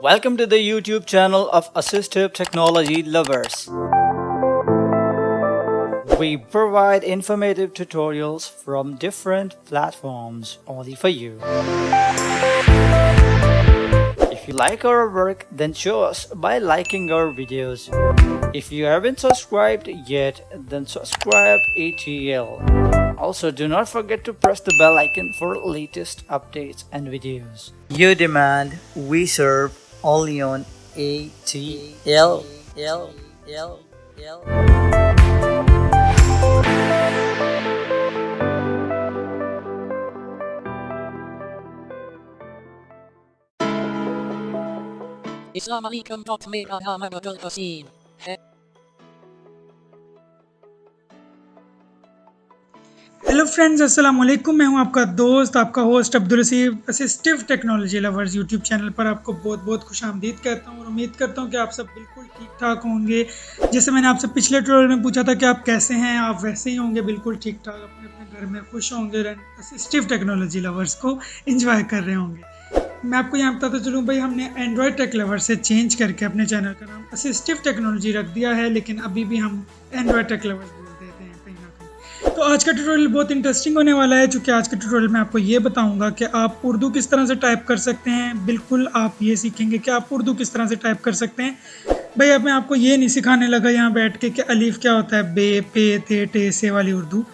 Welcome to the YouTube channel of Assistive Technology Lovers. We provide informative tutorials from different platforms only for you. If you like our work, then show us by liking our videos. If you haven't subscribed yet, then subscribe ATL. Also, do not forget to press the bell icon for latest updates and videos. You demand, we serve, only on ATL. Assalamu alaikum. Mega Hamad Abdul Hasim. Hello friends, अस्सलाम वालेकुम। मैं हूं आपका दोस्त, आपका host Abdul Rasib. Assistive technology lovers YouTube channel पर आपको बहुत बहुत खुशामदीद कहता हूं और उम्मीद करता हूं कि आप सब बिल्कुल ठीक ठाक होंगे। जैसे मैंने आपसे पिछले ट्यूटोरियल में पूछा था कि आप कैसे हैं, आप वैसे ही होंगे, बिल्कुल ठीक ठाक, अपने अपने घर में खुश होंगे और असिस्टिव टेक्नोलॉजी लवर्स को इंजॉय कर रहे होंगे। मैं आपको यहाँ बताता चलूँ भाई, हमने एंड्रॉयड टेक लवर से चेंज करके अपने चैनल का नाम असिस्टिव टेक्नोलॉजी रख दिया है, लेकिन अभी भी हम एंड्रॉयड टेक लवर्स बोल देते हैं कहीं ना कहीं। तो आज का ट्यूटोरियल बहुत इंटरेस्टिंग होने वाला है, क्योंकि आज के ट्यूटोरियल में आपको ये बताऊंगा कि आप उर्दू किस तरह से टाइप कर सकते हैं। बिल्कुल आप ये सीखेंगे कि आप उर्दू किस तरह से टाइप कर सकते हैं। भाई अब मैं आपको ये नहीं सिखाने लगा यहाँ बैठ के कि अलीफ क्या होता है, बे पे ते टे से वाली उर्दू।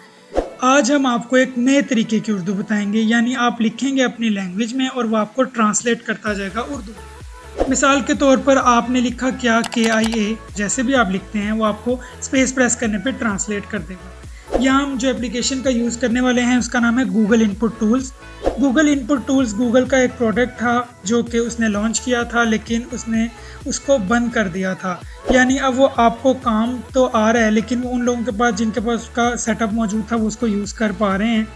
आज हम आपको एक नए तरीके की उर्दू बताएंगे, यानी आप लिखेंगे अपनी लैंग्वेज में और वो आपको ट्रांसलेट करता जाएगा उर्दू में। मिसाल के तौर पर आपने लिखा क्या, KIA, जैसे भी आप लिखते हैं वो आपको स्पेस प्रेस करने पे ट्रांसलेट कर देगा। यहाँ हम जो एप्लीकेशन का यूज़ करने वाले हैं उसका नाम है Google input tools. Google input tools Google का एक प्रोडक्ट था जो कि उसने लॉन्च किया था, लेकिन उसने उसको बंद कर दिया था। यानी अब वो आपको काम तो आ रहा है, लेकिन उन लोगों के पास जिनके पास उसका सेटअप मौजूद था वो उसको यूज़ कर पा रहे हैं।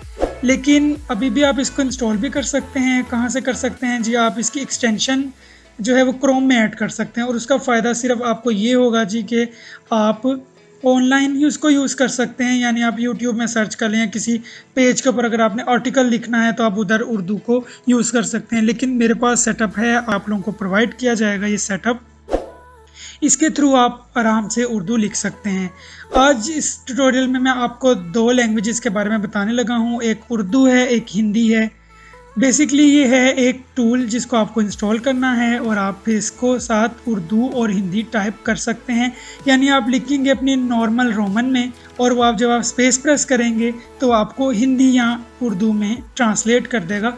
लेकिन अभी भी आप इसको इंस्टॉल भी कर सकते हैं। कहाँ से कर सकते हैं जी? आप इसकी एक्सटेंशन जो है वो क्रोम में ऐड कर सकते हैं और उसका फ़ायदा सिर्फ आपको ये होगा जी कि आप ऑनलाइन ही उसको यूज़ कर सकते हैं। यानी आप YouTube में सर्च कर लें, किसी पेज के ऊपर अगर आपने आर्टिकल लिखना है तो आप उधर उर्दू को यूज़ कर सकते हैं। लेकिन मेरे पास सेटअप है, आप लोगों को प्रोवाइड किया जाएगा ये सेटअप, इसके थ्रू आप आराम से उर्दू लिख सकते हैं। आज इस ट्यूटोरियल में मैं आपको दो लैंग्वेजेस के बारे में बताने लगा हूँ, एक उर्दू है, एक हिंदी है। बेसिकली ये है एक टूल जिसको आपको इंस्टॉल करना है और आप फिर इसको साथ उर्दू और हिंदी टाइप कर सकते हैं। यानी आप लिखेंगे अपनी नॉर्मल रोमन में और वो आप जब आप स्पेस प्रेस करेंगे तो आपको हिंदी या उर्दू में ट्रांसलेट कर देगा।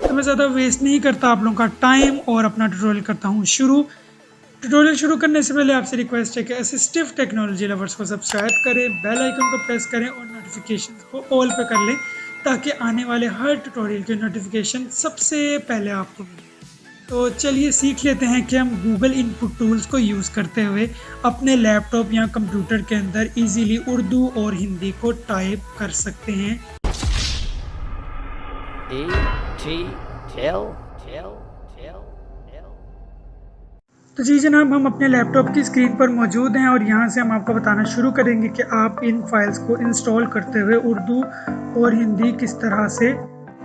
तो मैं ज़्यादा वेस्ट नहीं करता आप लोगों का टाइम और अपना ट्यूटोरियल करता हूँ शुरू। ट्यूटोरियल शुरू करने से पहले आपसे रिक्वेस्ट है कि असिस्टिव टेक्नोलॉजी लवर्स को सब्सक्राइब करें, बेल आइकन को प्रेस करें और नोटिफिकेशंस को ऑल पे कर लें, ताकि आने वाले हर ट्यूटोरियल की नोटिफिकेशन सबसे पहले आपको मिले। तो चलिए सीख लेते हैं कि हम गूगल इनपुट टूल्स को यूज़ करते हुए अपने लैपटॉप या कंप्यूटर के अंदर इजीली उर्दू और हिंदी को टाइप कर सकते हैं। तो जी जनाब, हम अपने लैपटॉप की स्क्रीन पर मौजूद हैं और यहाँ से हम आपको बताना शुरू करेंगे कि आप इन फाइल्स को इंस्टॉल करते हुए उर्दू और हिंदी किस तरह से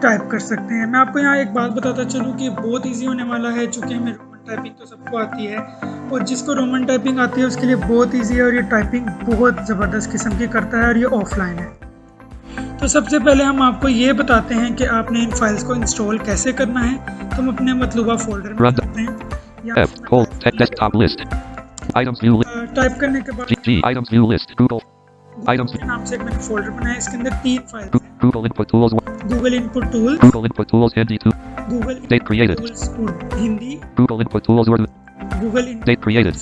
टाइप कर सकते हैं। मैं आपको यहाँ एक बात बताता चलूँ कि बहुत इजी होने वाला है, चूँकि हमें रोमन टाइपिंग तो सबको आती है और जिसको रोमन टाइपिंग आती है उसके लिए बहुत ईजी है और ये टाइपिंग बहुत ज़बरदस्त किस्म की करता है और ये ऑफलाइन है। तो सबसे पहले हम आपको ये बताते हैं कि आपने इन फाइल्स को इंस्टॉल कैसे करना है। तो हम अपने मतलूबा फोल्डर में जाते हैं, desktop list items view type करने के बाद items view list Google items के नाम से एक मैंने फोल्डर बनाया, इसके अंदर 3 फाइल्स हैं। Google input tools Google input tools, Google input tools Hindi 2 Google date created Hindi, Google input tools Urdu Google date created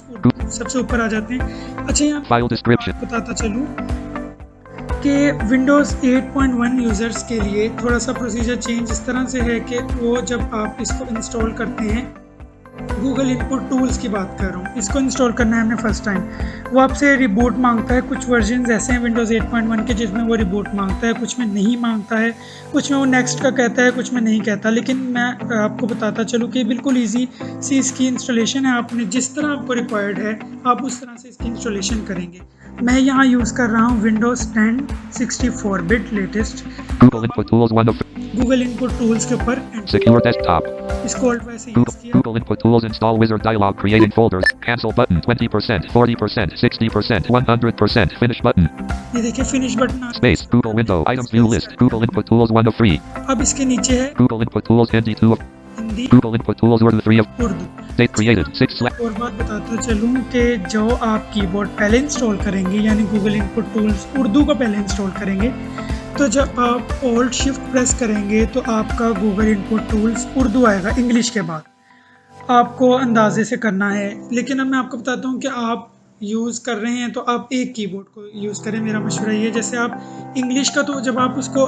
सबसे ऊपर आ जाते हैं। अच्छा, यहाँ file description बताता चलूँ कि विंडोज़ 8.1 यूज़र्स के लिए थोड़ा सा प्रोसीजर चेंज इस तरह से है कि वो जब आप इसको इंस्टॉल करते हैं, गूगल इनपुट टूल्स की बात कर रहा हूँ, इसको इंस्टॉल करना है हमने फर्स्ट टाइम, वो आपसे रिबूट मांगता है। कुछ वर्जन्स ऐसे हैं विंडोज़ 8.1 के जिसमें वो रिबूट मांगता है, कुछ में नहीं मांगता है, कुछ में वो नेक्स्ट का कहता है, कुछ में नहीं कहता। लेकिन मैं आपको बताता चलूँ कि बिल्कुल ईजी सी इसकी इंस्टॉलेशन है। आपने जिस तरह आपको रिक्वायर्ड है आप उस तरह से इसकी इंस्टॉलेशन करेंगे। मैं यहाँ यूज़ कर रहा हूँ Windows 10 64 bit latest. Google Input Tools 1 of Google input tools के ऊपर Secure Desktop. इसको ऑल्ट वैसे Google, यूज़ किया। Google Input Tools Install Wizard dialog. Creating folders. Cancel button. 20%, 40%, 60%, 100%. Finish button. ये देखिए finish button uh Space. Google Window. Items view list. Google Input Tools 1 of 3. अब इसके नीचे है Google Input Tools Hindi 2 of. Hindi Google Input Tools Urdu 3 of. Urdu. Date created 6 slash. और बात बताता चलूँ कि जो आप कीबोर्ड पहले इंस्टॉल करेंगे यानी गूगल इनपुट टूल्स उर्दू को पहले इंस्टॉल करेंगे, तो जब आप ऑल्ट शिफ्ट प्रेस करेंगे तो आपका गूगल इनपुट टूल्स उर्दू आएगा इंग्लिश के बाद। आपको अंदाजे से करना है, लेकिन अब मैं आपको बताता हूँ कि आप यूज़ कर रहे हैं तो आप एक कीबोर्ड को यूज़ करें। मेरा मशवरा ये है, जैसे आप इंग्लिश का तो जब आप उसको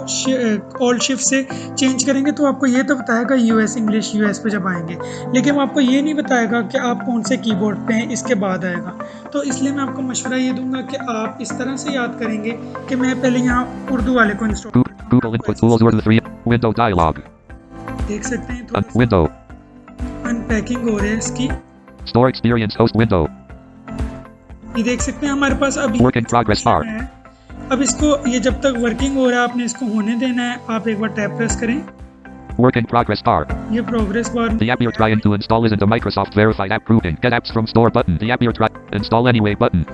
ऑल्ट शिफ्ट से चेंज करेंगे तो आपको ये तो बताएगा यूएस इंग्लिश यूएस पे जब आएंगे, लेकिन वो आपको ये नहीं बताएगा कि आप कौन से कीबोर्ड पे हैं, इसके बाद आएगा। तो इसलिए मैं आपको मशवरा ये दूंगा कि आप इस तरह से याद करेंगे कि मैं पहले यहाँ उर्दू वाले को install Google Input Tools Urdu 3. Window dialog. देख सकते हैं थोड़ा Window. अनपैकिंग हो रहा है इसकी। Store Experience Host Window. ये देख सकते हैं हमारे पास अभी Work in progress bar. है। अब इसको ये जब तक वर्किंग हो रहा है आपने इसको होने देना है। आप एक बार टैब प्रेस करें, Work in progress bar. ये progress bar The app you're trying to install isn't a Microsoft verified app grouping. Get apps from store button. The app you're trying install anyway button.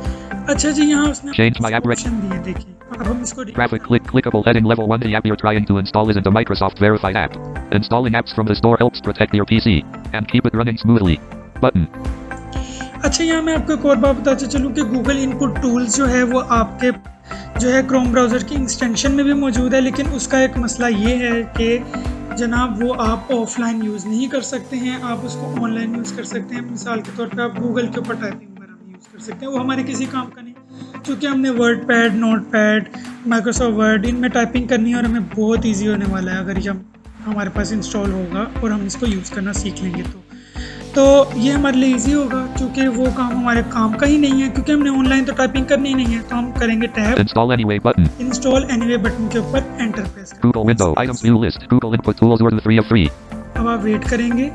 अच्छा जी, यहाँ उसने Change my app option दिए। देखिए अब हम इसको Graphic clickable heading level 1. The app you're trying to install isn't a Microsoft verified app. Installing apps from the store helps protect your PC and keep it running smoothly. Button. अच्छा, यहाँ मैं आपको एक और बात बताते चलूँ कि गूगल इनपुट टूल्स जो है वो आपके जो है क्रोम ब्राउज़र की एक्सटेंशन में भी मौजूद है, लेकिन उसका एक मसला ये है कि जनाब वो आप ऑफलाइन यूज़ नहीं कर सकते हैं, आप उसको ऑनलाइन यूज़ कर सकते हैं। मिसाल के तौर पे आप गूगल के ऊपर टाइपिंग वगैरह में यूज़ कर सकते हैं, वो हमारे किसी काम का नहीं, क्योंकि हमने word pad, note pad, Microsoft word इनमें टाइपिंग करनी है और हमें बहुत ईजी होने वाला है अगर जब हमारे पास इंस्टॉल होगा और हम इसको यूज़ करना सीख लेंगे तो ये हमारे लिए इजी होगा, क्योंकि वो काम हमारे काम का ही नहीं है, क्योंकि हमने ऑनलाइन तो टाइपिंग करनी ही नहीं है। तो हम करेंगे tab Install anyway button. Install anyway button के ऊपर एंटर प्रेस करें। Google Window items view list. Google Input Tools Urdu 3 of 3. अब आप वेट करेंगे,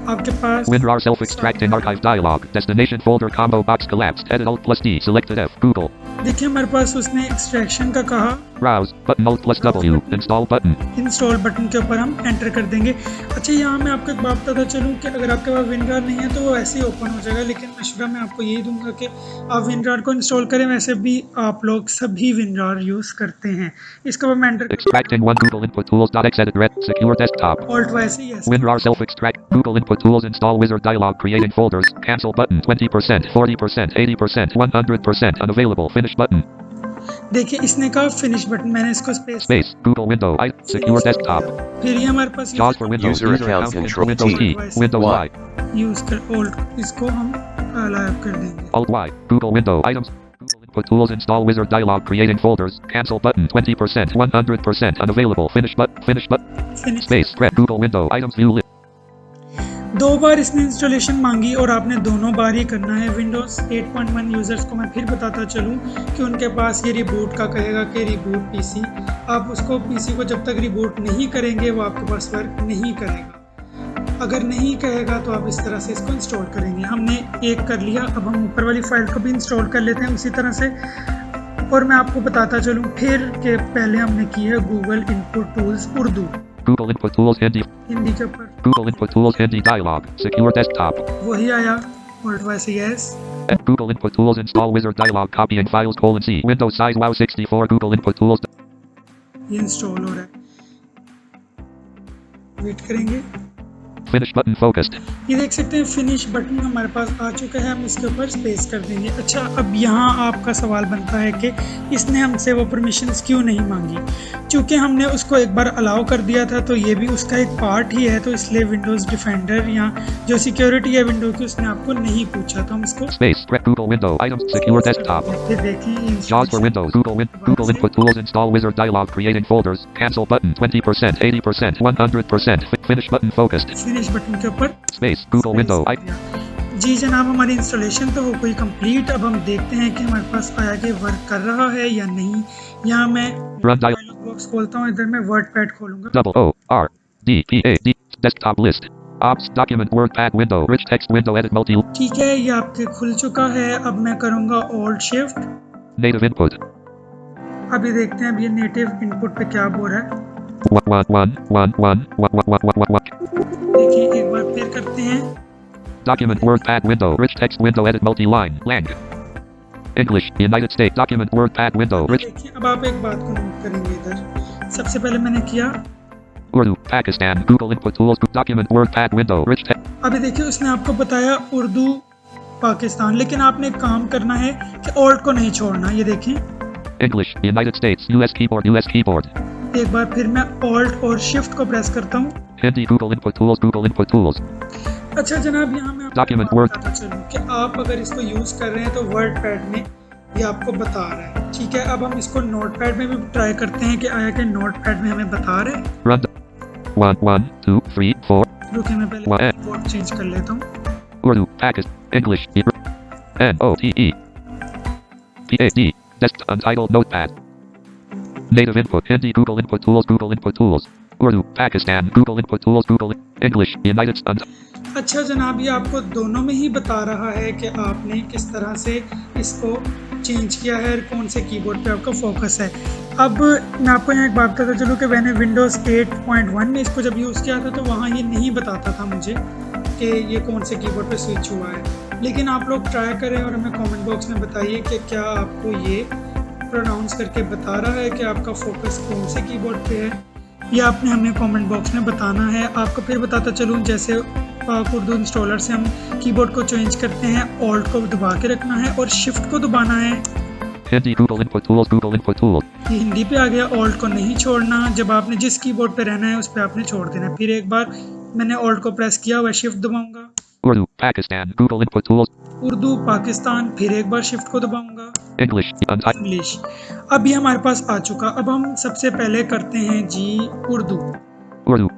आपके पास WinRAR self extracting archive dialog. Destination folder combo box collapsed. Edit Alt plus D. Selected F. Google. देखिए हमारे पास उसने एक्सट्रैक्शन का कहा, Browse button Alt plus W. Install button. Install button के ऊपर हम एंटर कर देंगे। अच्छा, यहाँ मैं आपको एक बात बताता चलूँ कि अगर आपके पास WinRAR नहीं है तो वो ऐसे ही ओपन हो जाएगा, लेकिन मशवरा मैं आपको यही दूंगा कि आप WinRAR को इंस्टॉल करें। वैसे भी आप लोग सभी WinRAR यूज़ करते हैं। इसके बाद मैं enter Extracting one Google Input Tools .xedit red secure desktop. Alt वैसे ही ऐसे WinRAR self extract Google Input Tools install wizard dialog creating folders cancel button 20% 40% 80% 100% unavailable finish button देखिए इसने कहा फिनिश बटन, मैंने इसको space Google window I secure desktop फिर ये हमारे पास JAWS for Windows User account control Windows T. T Windows Y use कर alt इसको हम अलाउ कर देंगे। Alt Y Google window items Google Input Tools install wizard dialog creating folders cancel button 20% 100% unavailable finish button finish space spread Google window items view list दो बार इसने installation मांगी और आपने दोनों बार ही करना है। विंडोज़ 8.1 यूज़र्स को मैं फिर बताता चलूँ कि उनके पास ये रिबूट का कहेगा कि रिबूट पीसी। आप उसको पीसी को जब तक रिबूट नहीं करेंगे वो आपके पास वर्क नहीं करेगा। अगर नहीं कहेगा तो आप इस तरह से इसको इंस्टॉल करेंगे। हमने एक कर लिया, अब हम ऊपर वाली फाइल को भी इंस्टॉल कर लेते हैं उसी तरह से। और मैं आपको बताता चलूँ फिर कि पहले हमने की है Google input tools Urdu, Google Input Tools Hindi Hindi के ऊपर Google Input Tools Hindi dialog secure desktop वही आया alt Y C S. Google Input Tools install wizard dialog copying files C Windows size WoW 64 Google Input Tools ये install हो रहा है, wait करेंगे। finish button focused ये देख सकते हैं फिनिश बटन हमारे पास आ चुका है, हम इसके ऊपर स्पेस कर देंगे। अच्छा, अब यहाँ आपका सवाल बनता है कि इसने हमसे वो परमिशंस क्यों नहीं मांगी। चूँकि हमने उसको एक बार अलाउ कर दिया था तो ये भी उसका एक पार्ट ही है, तो इसलिए विंडोज़ डिफेंडर या जो सिक्योरिटी है विंडो की उसने आपको नहीं पूछा, तो हम इसको space spread Google window items secure desktop फिर देखिए JAWS for Windows Google Input Tools install wizard dialog creating folders cancel button 20% 80% 100% finish button focused finish button के ऊपर space Google window I जी जनाब, हमारी इंस्टॉलेशन तो हो गई कंप्लीट। अब हम देखते हैं कि हमारे पास आया कि वर्क कर रहा है या नहीं। यहाँ मैं Run डायलॉग बॉक्स खोलता हूँ, इधर मैं वर्ड पैड खोलूंगा। double O R D P A D desktop list Ops document WordPad window. Rich text window edit multi. ठीक है, ये आपके खुल चुका है। अब मैं करूँगा Alt Shift। Native input. अभी देखते हैं अब ये नेटिव इनपुट पे क्या बोल रहा है। देखिए एक बार फिर करते हैं। Document WordPad window. Rich text window edit multi-line. Lang. English. United States. Document WordPad window. Rich. देखिए अब आप एक बात को नोट करेंगे इधर। सबसे पहले मैंने किया Urdu. Pakistan. Google input tools. Document WordPad window. Rich text. अभी देखिए उसने आपको बताया उर्दू पाकिस्तान, लेकिन आपने एक काम करना है कि ऑल्ट को नहीं छोड़ना। ये देखिए English. United States. US keyboard. US keyboard. एक बार फिर मैं ऑल्ट और शिफ्ट को प्रेस करता हूँ। Hindi. Google input tools. Google input tools. अच्छा जनाब, यहाँ मैं आपको Document बात Word. बताता चलूँ कि आप अगर इसको यूज कर रहे हैं तो वर्ड पैड में ये आपको बता रहा है। ठीक है, अब हम इसको नोट पैड में भी ट्राई करते हैं कि आया कि नोट पैड में हमें बता रहे हैं। Run. 1 1 2 3 4. रुकिए मैं पहले कीबोर्ड चेंज कर लेता हूँ। Urdu. Pakistan. English. NOTE. PAD. Desk untitled notepad. Native input. Hindi. Google input tools. Google input tools. Urdu. Pakistan. Google input tools. Google. English. United States. अच्छा जनाब, ये आपको दोनों में ही बता रहा है कि आपने किस तरह से इसको चेंज किया है और कौन से कीबोर्ड पे आपका फोकस है। अब मैं आपको यहाँ एक बात बताता चलूँ कि मैंने विंडोज़ 8.1 में इसको जब यूज़ किया था तो वहाँ ये नहीं बताता था मुझे कि ये कौन से कीबोर्ड पे स्विच हुआ है। लेकिन आप लोग ट्राई करें और हमें कमेंट बॉक्स में बताइए कि क्या आपको ये प्रोनाउंस करके बता रहा है कि आपका फोकस कौन से कीबोर्ड पे है। ये आपने हमें कमेंट बॉक्स में बताना है। आपको फिर बताता चलूँ, जैसे पाक उर्दू इंस्टॉलर से हम कीबोर्ड को चेंज करते हैं, ऑल्ट को दबा के रखना है और शिफ्ट को दबाना है। Hindi. Google input tools. Google input tools. ये हिंदी पे आ गया। ऑल्ट को नहीं छोड़ना, जब आपने जिस कीबोर्ड पे रहना है उस पे आपने छोड़ देना है। फिर एक बार मैंने ऑल्ट को प्रेस किया हुआ, शिफ्ट दबाऊंगा। Urdu. Pakistan. Google input tools. Urdu Pakistan, फिर एक बार शिफ्ट को दबाऊंगा। English. इंग्लिश। अब ये हमारे पास आ चुका। अब हम सबसे पहले करते हैं जी उर्दू। Urdu.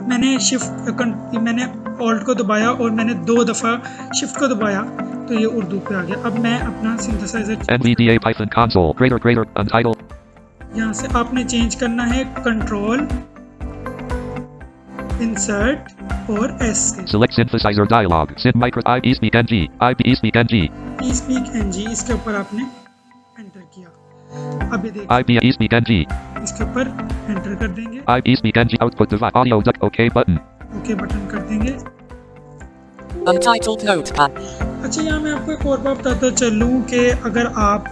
मैंने ऑल्ट को दबाया और मैंने 2 दफ़ा शिफ्ट को दबाया तो ये उर्दू पे आ गया। अब मैं अपना synthesiser NVDA Python console. Greater untitled. यहाँ से आपने चेंज करना है कंट्रोल इंसर्ट और एस से। Select synthesizer dialog. Syn micro IPSpeak NG. IPSpeak NG. eSpeak NG इसके ऊपर आपने एंटर किया। अब ये देखिए IPSpeak NG. इसके ऊपर एंटर कर देंगे, IPSpeak NG output device. Audio duck. OK button. Okay button कर देंगे। Untitled Notepad. अच्छा, यहाँ मैं आपको एक और बात बताता चलूँ कि अगर आप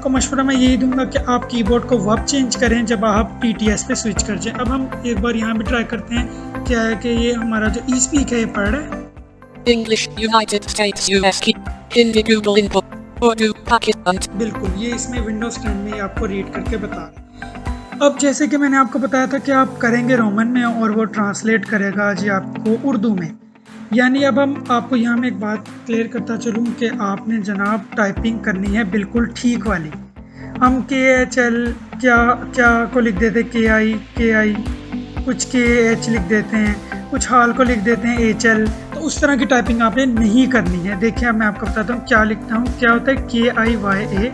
को मशवरा मैं यही दूंगा कि आप कीबोर्ड को वब चेंज करें जब आप TTS पे स्विच कर जाएं। अब हम एक बार यहाँ भी ट्राई करते हैं, क्या है कि ये हमारा जो eSpeak है ये पढ़ रहा है। English, United States, US key. Hindi, Google input. Urdu, Pakistan. बिल्कुल, ये इसमें विंडोज 10 में ही आपको रीड करके बता रहा है। अब जैसे कि मैंने आपको बताया था कि आप करेंगे रोमन में और वो ट्रांसलेट करेगा जी आपको उर्दू में। यानी अब हम आपको यहाँ में एक बात क्लियर करता चलूँ कि आपने जनाब टाइपिंग करनी है बिल्कुल ठीक वाली। हम KHL क्या को लिख देते KI, कुछ KH लिख देते हैं, कुछ हाल को लिख देते हैं HL, तो उस तरह की टाइपिंग आपने नहीं करनी है। देखिए अब मैं आपको बताता हूँ क्या लिखता हूँ। क्या होता है KIYA,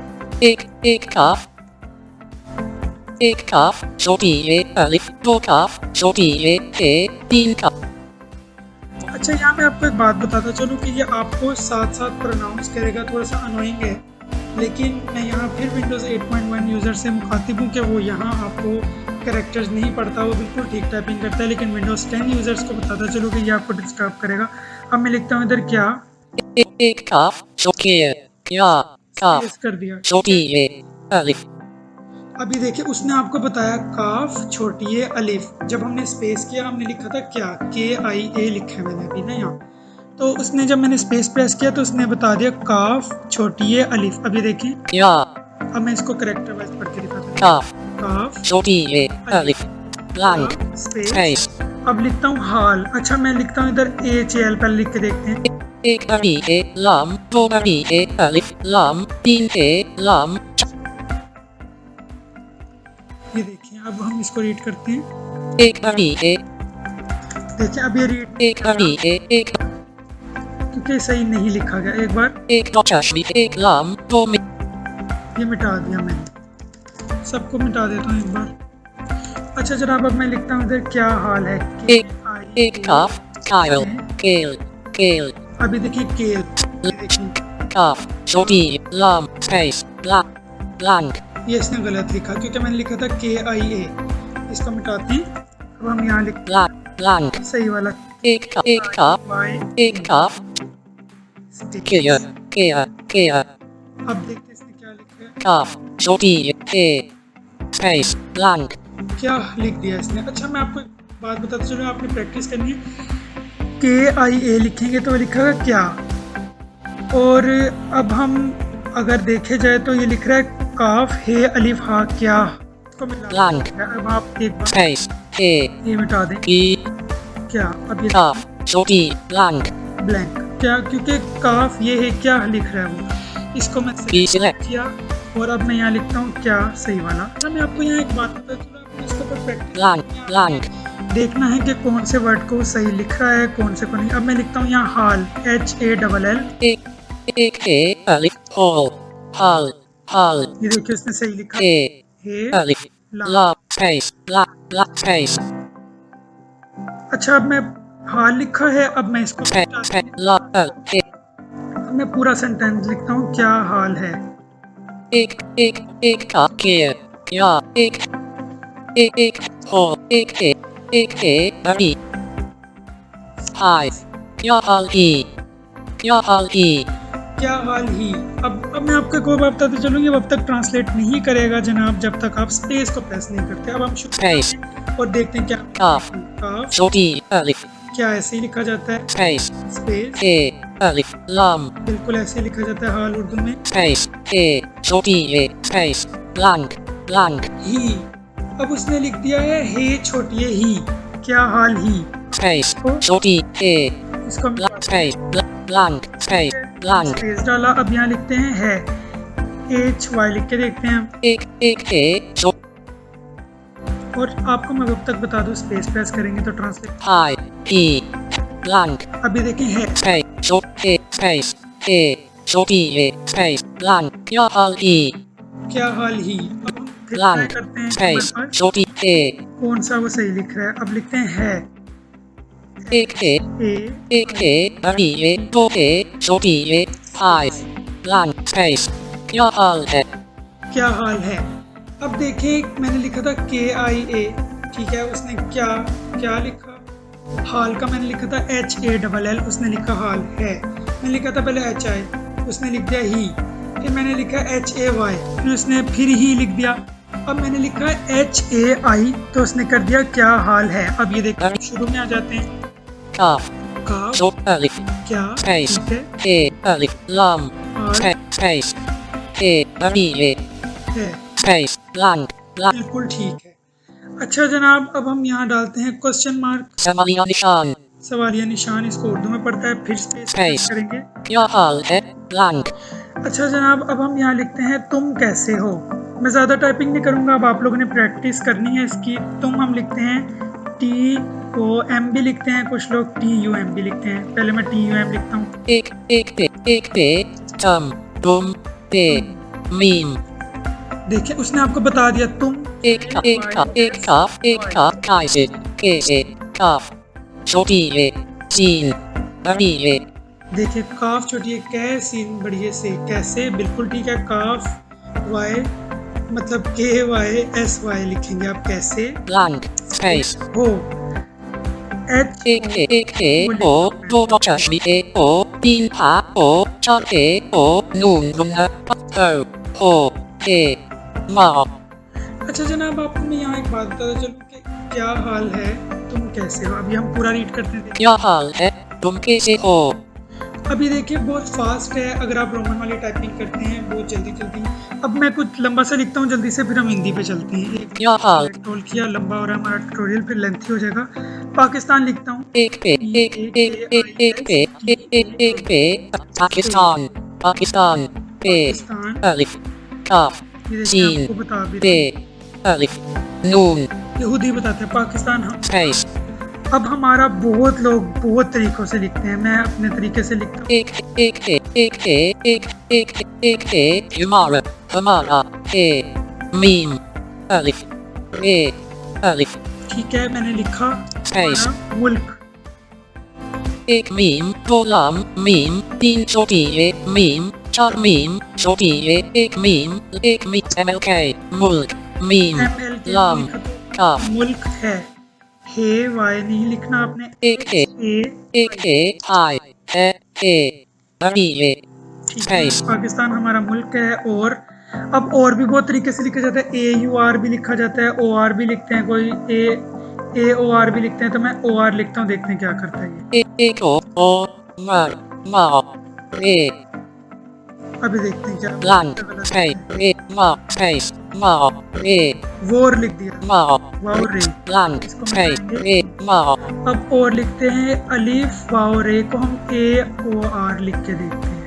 एक काफ, छोटी है अलिफ, 2 काफ, छोटी है 3 काफ। अच्छा, यहाँ मैं आपको एक बात बताता चलूँ कि ये आपको साथ साथ प्रोनाउंस करेगा, थोड़ा सा अनोइंग है, लेकिन मैं यहाँ फिर विंडोज़ 8.1 यूज़र से मुखातिब हूँ कि वो यहाँ आपको कैरेक्टर्स नहीं पढ़ता, वो बिल्कुल ठीक टाइपिंग करता है। लेकिन विंडोज़ 10 यूज़र्स को बताता चलूँ कि ये आपको डिस्टर्ब करेगा। अब मैं लिखता हूँ इधर क्या, एक काफ, छोटी है क्या काफ, स्पेस कर दिया, छोटी है अलिफ। अभी देखिए उसने आपको बताया काफ, छोटी है अलिफ। जब हमने स्पेस किया हमने लिखा था क्या, KIA लिखा है मैंने अभी ना यहाँ। तो उसने जब मैंने स्पेस प्रेस किया तो उसने बता दिया काफ, छोटी है अलिफ। अभी देखिए क्या, अब मैं इसको करेक्टर वाइज पढ़ के दिखाता हूँ। काफ, छोटी है अलिफ, ब्लैंक स्पेस। अब लिखता हूँ हाल। अच्छा, मैं लिखता हूँ इधर HL, पहले लिख के देखते हैं। एक बड़ी है लाम, 2 बड़ी है अलिफ लाम, 3 है लाम। ये देखिए अब हम इसको रीड करते हैं। एक बड़ी है, देखिए अब ये रीड, एक बड़ी है, एक क्योंकि सही नहीं लिखा गया। एक बार एक डॉचशली, एक लाम, 2 में ये मिटा दिया मैंने, सबको मिटा देता हूँ एक बार। अच्छा जनाब, अब मैं लिखता हूँ इधर क्या हाल है, एक काफ, Kyle, Kale, Kale, अभी देखिए केल, ये देखिए Calf, छोटी, lam, space, blank, ये इसने गलत लिखा क्योंकि मैंने लिखा था KIA। इसको मिटाते हैं। अब हम यहाँ लिख blank, सही वाला एक calf, Y एक calf, Kia, Kia, Kia, अब देखते हैं इसने क्या लिखा है, calf, छोटी, K, space, blank, क्या लिख दिया इसने। अच्छा मैं आपको एक बात बताता चलूँ, आपने प्रैक्टिस करनी है। KIA लिखेंगे तो लिखेगा क्या, और अब हम अगर देखे जाए तो ये लिख रहा है काफ हे अलिफ हा क्या। इसको मिला Blank. अब आप एक बार space, K, ये मिटा दें E, क्या, अब ये calf, छोटी, blank, ब्लैंक क्या, क्योंकि काफ ये है क्या लिख रहा है वो, इसको मैं B select, किया और अब मैं यहाँ लिखता हूँ क्या सही वाला। अच्छा मैं आपको यहाँ एक बात बता चला, आपको इसके ऊपर प्रैक्टिस blank, blank, देखना है कि कौन से वर्ड को सही लिख रहा है कौन से को नहीं। अब मैं लिखता हूँ यहाँ हाल HALL, A, alif, hall, hall, ये देखिए उसने सही लिखा A, hey alif, La. love, space, black, space, अच्छा अब मैं हाल लिखा है, अब मैं इसको love, A, अब मैं पूरा सेंटेंस लिखता हूँ क्या हाल है। एक का care, या, एक, hall, एक, bari, hi, या हाल ही, क्या हाल ही। अब मैं आपको एक और बात बताते चलूँ, ये अब तक ट्रांसलेट नहीं करेगा जनाब जब तक आप स्पेस को प्रेस नहीं करते। अब हम शुरू Space. करते हैं और देखते हैं क्या काफ, काफ छोटी, alif, क्या ऐसे ही लिखा जाता है, space, space A, alif, lam, बिल्कुल ऐसे ही लिखा जाता है हाल उर्दू में, space, A, छोटी, A, space, blank, ही। अब उसने लिख दिया है हे छोटी है ही, क्या हाल ही। space, छोटी, A, इसको space, blank, space, blank, space डाला। अब यहाँ लिखते हैं है, HY लिख के देखते हैं हम। एक, और आपको मैं अब तक बता दूं स्पेस प्रेस करेंगे तो ट्रांसलेट। hi, he, blank, अभी देखें है space, A, छोटी, A, space, blank, क्या हाल ही, क्या हाल ही। अब हम फिर ट्राई blank, करते हैं कि space, हमारे पास छोटी, A, कौन सा वो सही लिख रहा है। अब लिखते हैं है एक, ए, बड़ी, A, दो, A, छोटी, A, hi, blank, space, क्या हाल है, क्या हाल है। अब देखिए मैंने लिखा था KIA, ठीक है, उसने क्या लिखा, हाल का मैंने लिखा था HALL, उसने लिखा हाल है। मैंने लिखा था पहले HI, उसने लिख दिया ही, फिर मैंने लिखा HAY, फिर उसने फिर ही लिख दिया। अब मैंने लिखा HAI तो उसने कर दिया क्या हाल है। अब ये देखिए शुरू में आ जाते हैं, काफ, काफ छोट, alif, क्या, space, ठीक है, A, alif, lam, hall space, A, बड़ी, A, है, space, blank, बिल्कुल ठीक है। अच्छा जनाब अब हम यहाँ डालते हैं क्वेश्चन मार्क, सवालिया निशान, सवालिया निशान, इसको उर्दू में पढ़ता है, फिर स्पेस Space. करेंगे। क्या हाल है, blank, अच्छा जनाब अब हम यहाँ लिखते हैं तुम कैसे हो। मैं ज़्यादा टाइपिंग नहीं करूँगा, अब आप लोगों ने प्रैक्टिस करनी है इसकी। तुम हम लिखते हैं TOM भी लिखते हैं, कुछ लोग TUM भी लिखते हैं। पहले मैं TUM लिखता हूँ। एक पे, तुम पे, मीम, देखिए उसने आपको बता दिया तुम, एक का, कैसे, काफ, छोटी है, सीन, बड़ी है, देखिए काफ छोटी है, कै सीन बढ़िए से, कैसे, बिल्कुल ठीक है। काफ वाई मतलब KYSY लिखेंगे आप, कैसे blank, space, हो। H एक, ओ, दो बचश भी है, ओ, तीन हा, ओ, चार है, ओ, नून गुना, हो, है, माँ, अच्छा जनाब आपको मैं यहाँ एक बात बताता चलूँ कि क्या हाल है, तुम कैसे हो। अभी हम पूरा रीड करते हैं। क्या हाल है, तुम कैसे हो, अभी देखिए बहुत फास्ट है, अगर आप रोमन वाली टाइपिंग करते हैं बहुत जल्दी। अब मैं कुछ लंबा सा लिखता हूँ जल्दी से, फिर हम हिंदी पे चलते हैं। क्या हाल, टोल किया, लंबा हो रहा है हमारा ट्यूटोरियल, फिर लेंथी हो जाएगा। पाकिस्तान लिखता हूँ, एक पे, पाकिस्तान, पे, पाकिस्तान, अलिफ, काफ, ये देखिए चीन, आपको बता भी पे, अलिफ, नून, यहूदी बताते हैं पाकिस्तान। हम स्पेस, अब हमारा बहुत लोग बहुत तरीकों से लिखते हैं, मैं अपने तरीके से लिखता हूँ। हमारा, मीम, अलिफ, अलिफ, ठीक है मैंने लिखा Space. हमारा मुल्क, एक मीम, दो लाम मीम, तीन छोटी मीम, चार मीम, छोटी एक मीम, MLK, मुल्क, मीम, MLK लाम, काफ, मुल्क है। हे वाई नहीं लिखना आपने, एक हाई, बड़ी ठीक है। पाकिस्तान हमारा मुल्क है। और अब और भी बहुत तरीके से लिखा जाता है, AUR भी लिखा जाता है, OR भी लिखते हैं, कोई AOR भी लिखते हैं, तो मैं OR लिखता हूँ, देखते हैं क्या करता है ये। अभी देखते हैं क्या वोर लिख दिया, वाओ रे। अब और लिखते हैं अलिफ वाओ रे को हम AOR लिख के देखते हैं।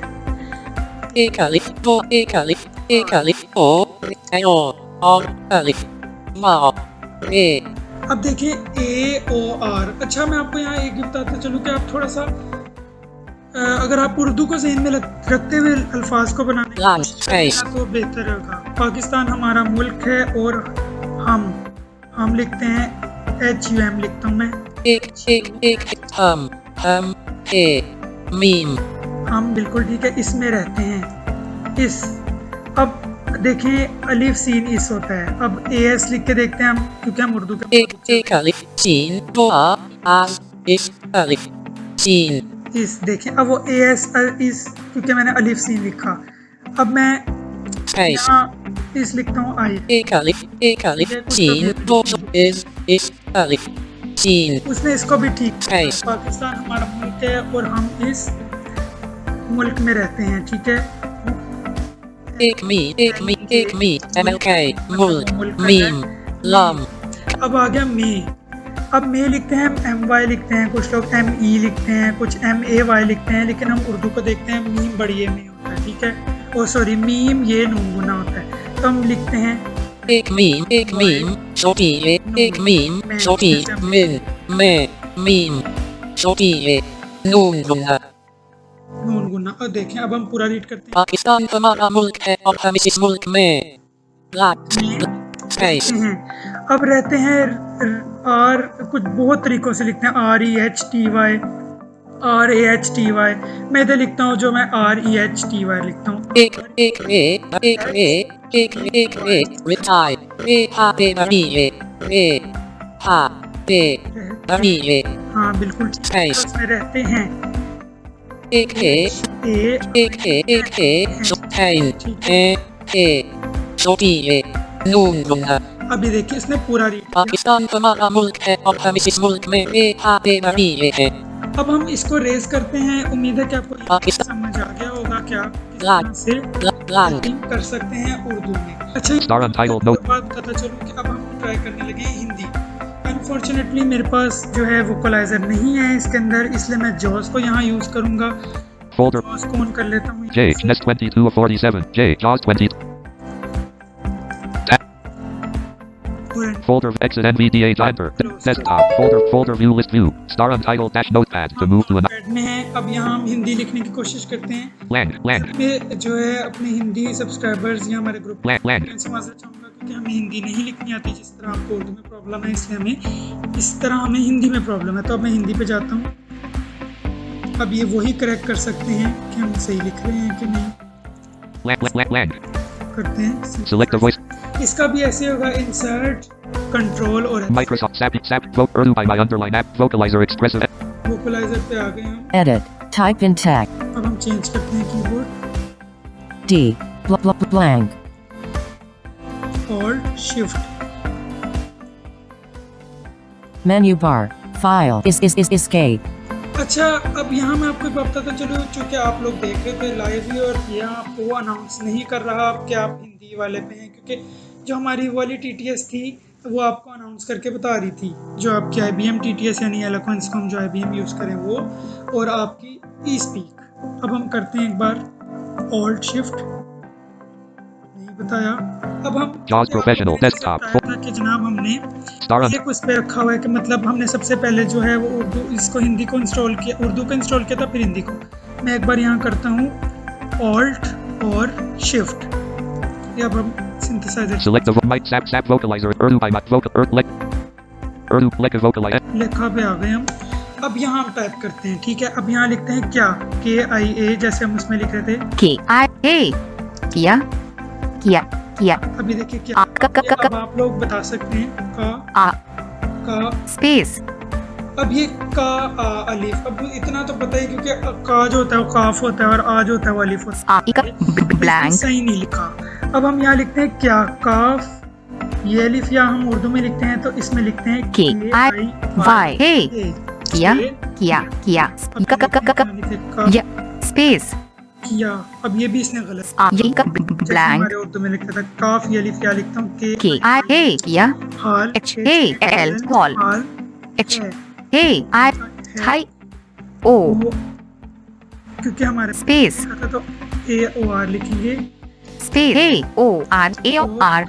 अब देखिए AOR। अच्छा मैं आपको यहाँ एक बताता चलूँ कि आप थोड़ा सा अगर आप उर्दू को ज़हन में रखते हुए अल्फाज को बनाने तो बेहतर होगा। पाकिस्तान हमारा मुल्क है और हम लिखते हैं HUM लिखता हूँ मैं। हम बिल्कुल ठीक है, इसमें रहते हैं इस। अब देखें अलिफ सीन इस होता है। अब AS लिख के देखते हैं हम, क्योंकि हम उर्दू इस देखें। अब वो AS इस, क्योंकि मैंने अलिफ सीन लिखा। अब मैं यहाँ इस लिखता हूँ आई। उसने इसको भी ठीक। पाकिस्तान हमारा मुल्क है और हम इस मुल्क में रहते हैं, ठीक है। MLK, मुल्क, मीम, लाम। अब आ गया मे। अब मे लिखते हैं, MY लिखते हैं, कुछ लोग ME लिखते हैं, कुछ MAY लिखते हैं, लेकिन हम उर्दू को देखते हैं मीम बड़ी में होता है, ठीक है। ओ सॉरी, मीम ये नून गुना होता है, तो हम लिखते हैं एक मीम, छोटी एक मीम, छोटी मीम, छोटी नून गुना। और देखें अब हम पूरा रीड करते हैं। पाकिस्तान हमारा मुल्क है और हम इस मुल्क में हैं। अब रहते हैं R, कुछ बहुत तरीकों से लिखते हैं, REHTY। मैं इधर लिखता हूँ जो मैं REHTY लिखता हूँ। हाँ बिल्कुल, इसमें रहते हैं अभी देखिए इसने पूरा रीड। पाकिस्तान हमारा मुल्क है और हम इस मुल्क में हैं। अब हम इसको रेज करते हैं। उम्मीद है कि आपको समझ आ गया होगा कि आप किस तरह से कर सकते हैं उर्दू में। अच्छा बात पता चलूं कि अब हम ट्राई करने लगे हिंदी। अनफॉर्चुनेटली मेरे पास जो है वोकलाइजर नहीं है इसके अंदर, इसलिए मैं जॉस को यहाँ यूज करूंगा। जॉस को ऑन कर लेता हूँ। Folder of exit NVDA typer. Desktop. Folder view list view. Star untitled dash notepad to move to an. में है। अब यहाँ हम हिंदी लिखने की कोशिश करते हैं। Land. जो है अपने हिंदी सब्सक्राइबर्स या हमारे ग्रुप Land. मैं माजरत चाहूँगा क्योंकि हमें हिंदी नहीं लिखनी आती जिस तरह आपको उर्दू में प्रॉब्लम है, इसलिए हमें इस तरह हमें हिंदी में प्रॉब्लम है। तो अब मैं हिंदी पे जाता हूँ। अब ये वही करेक्ट कर सकते हैं कि हम सही लिख रहे हैं कि नहीं। Land. करते हैं। Select a voice. इसका भी ऐसे होगा, इंसर्ट कंट्रोल और Microsoft SAP vote Urdu by my underline app vocalizer expressive. Vocaliser पे आ गए हम। Edit. Type in tag. अब हम चेंज करते हैं keyboard. D. Blank. Alt Shift. Menu bar. File. Is escape. अच्छा अब यहाँ मैं आपको बताता चलूँ, चूँकि आप लोग देख रहे थे लाइव ही और यहाँ आपको वो अनाउंस नहीं कर रहा अब कि आप हिंदी वाले पे हैं, क्योंकि जो हमारी वाली TTS थी वो आपको अनाउंस करके बता रही थी, जो आपकी IBM TTS यानी एलोक्वेंस को हम जो IBM यूज़ करें वो, और आपकी eSpeak। अब हम करते हैं एक बार Alt Shift, नहीं बताया। अब हम JAWS Professional Desktop कि जनाब हमने एक उस पे रखा हुआ है कि मतलब हमने सबसे पहले जो है वो उर्दू इसको हिंदी को इंस्टॉल किया, उर्दू को इंस्टॉल किया था फिर हिंदी को। मैं एक बार यहाँ करता हूँ Alt और Shift। ये अब हम synthesiser select the mic SAP vocalizer Urdu by Urdu vocalizer लेखा पे आ गए हम। अब यहाँ हम टाइप करते हैं, ठीक है। अब यहाँ लिखते हैं क्या, KIA, जैसे हम उसमें लिख रहे थे KIA किया किया किया। अभी देखिए क्या, अब आप लोग बता सकते हैं का स्पेस। अब ये का अलिफ, अब इतना तो पता ही, क्योंकि का जो होता है वो काफ होता है और आ जो होता है वो अलिफ होता है, ब्लैंक सही नहीं लिखा। अब हम यहाँ लिखते हैं क्या, काफ, ये अलिफ या हम उर्दू में लिखते हैं तो इसमें लिखते हैं KIY किया किया किया स्पेस किया। अब ये भी इसने गलत, ब्लैंक हमारे उर्दू में लिखता था काफ, ये अलिफ, या लिखता हूँ KIA किया हाल, HAL हॉल हाल, HAI O क्योंकि हमारे स्पेस था तो AOR लिखेंगे, स्पेस AOR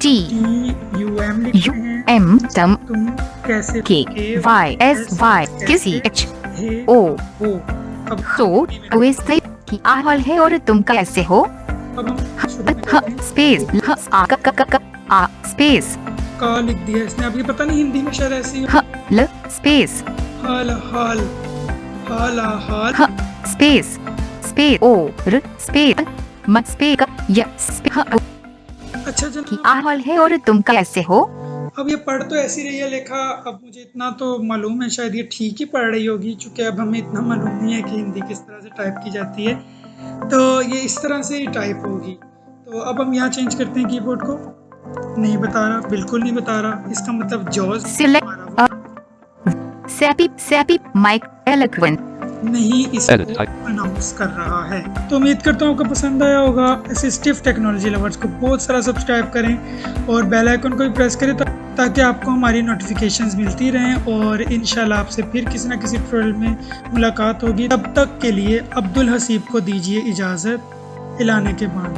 T TUM लिखते हैं, M तम तुम कैसे, KYSY किसी O। अब तो वैसे की आहल है और तुम कैसे हो। अब हम शुरू में करते हैं। स्पेस स्पेस का लिख दिया इसने, अब ये पता नहीं हिंदी में शायद ऐसे ही स्पेस हाल हाल हाल हाल स्पेस स्पेस ओ स्पेस म स्पेस अच्छा की जनाब, आहल है और तुम कैसे हो। अब ये पढ़ तो ऐसी रही है लेखा, अब मुझे इतना तो मालूम है शायद ये ठीक ही पढ़ रही होगी, क्योंकि अब हमें इतना मालूम नहीं है कि हिंदी किस तरह से टाइप की जाती है, तो ये इस तरह से ही टाइप होगी। तो अब हम यहाँ चेंज करते हैं कीबोर्ड को, नहीं बता रहा, बिल्कुल नहीं बता रहा, इसका मतलब जॉज सेपी माइक एलोक्वेंट नहीं इसको अनाउंस कर रहा है। तो उम्मीद करता हूँ आपको पसंद आया होगा। असिस्टिव टेक्नोलॉजी लवर्स को बहुत सारा सब्सक्राइब करें और बेल आइकन को भी प्रेस करें ताकि आपको हमारी नोटिफिकेशंस मिलती रहें, और इंशाल्लाह आपसे फिर किसी ना किसी ट्यूटोरियल में मुलाकात होगी। तब तक के लिए अब्दुल हसीब को दीजिए इजाज़त, इलाने के बाद।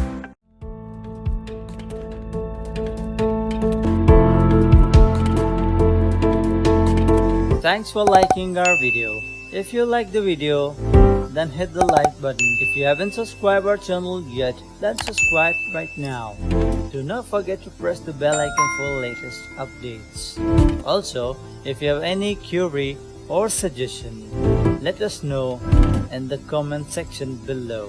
Thanks for liking our video. If you like the video, then hit the like button. If you haven't subscribed our channel yet, then subscribe right now. Do not forget to press the bell icon for latest updates. Also, if you have any query or suggestion, let us know in the comment section below.